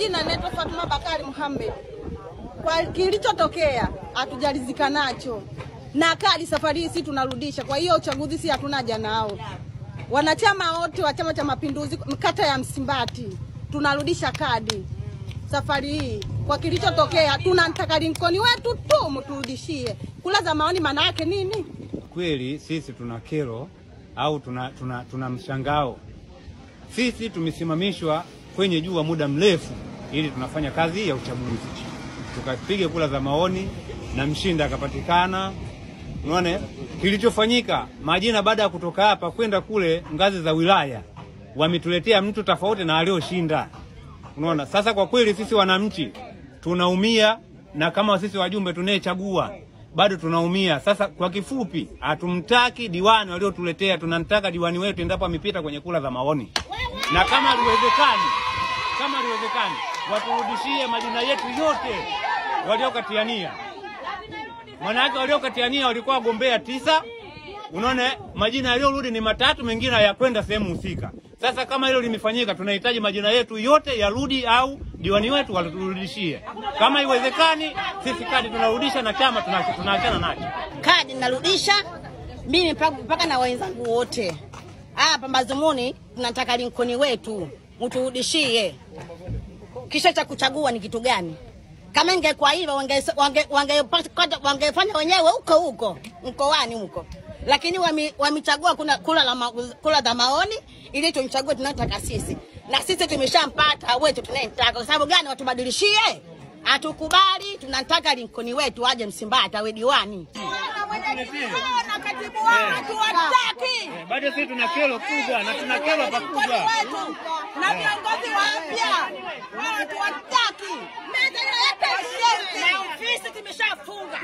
Jina naitwa Fatuma Bakari Muhammad. Kwa kilichotokea hatujalizika nacho. Na kadi safari hii tunarudisha. Kwa hiyo uchaguzi si hatuna haja nao. Wanachama wote wa Chama cha Mapinduzi kata ya Msimbati tunarudisha kadi safari hii. Kwa kilichotokea tunataka Lincoln wetu tu mturudishie. Kula za maoni maana yake nini? Kweli sisi tuna kero au tuna mshangao. Sisi tumesimamishwa kwenye jua muda mrefu ili tunafanya kazi ya uchaguzi. Tukapiga kula za maoni na mshindi akapatikana. Unaona kilichofanyika, majina baada ya kutoka hapa kwenda kule ngazi za wilaya wametuletea mtu tofauti na alioshinda. Unaona sasa kwa kweli sisi wananchi tunaumia, na kama sisi wajumbe tunayechagua bado tunaumia. Sasa kwa kifupi hatumtaki diwani waliotuletea, tunamtaka diwani wetu endapo amepita kwenye kula za maoni. Na kama haliwezekani waturudishie majina yetu yote waliokatiania. Maana waliokatiania walikuwa wagombea 9. Unaona majina yaliyorudi ni 3, mengine hayakwenda sehemu husika. Sasa kama hilo limefanyika, tunahitaji majina yetu yote yarudi au diwani wetu waturudishie. Kama haiwezekani, sisi kadi tunarudisha na chama tunaachana nacho. Kadi narudisha mimi mpaka na wenzangu wote. Hapa Mazumuni tunataka Lincoln wetu mturudishie. Kisha cha kuchagua ni kitu gani? Kama ingekuwa hivyo wangefanya wenyewe huko mkoani huko. Lakini wamechagua kula za maoni ili tumchague tunataka sisi. Na sisi tumeshampata wetu tunayemtaka. Kwa sababu gani watubadilishie? Hatukubali, tunataka Lincoln wetu aje Msimbati awe diwani. Na katibu wao tuwataki. Bado sisi tuna kero kubwa na tuna kero pakubwa. Na viongozi wapya wao tuwataki. Na ofisi tumeshafunga.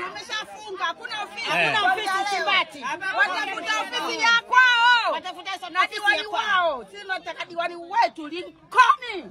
Hakuna ofisi Msimbati. Watafuta ofisi ya kwao. Watafuta ofisi ya kwao. Sisi tunataka diwani wetu Lincoln.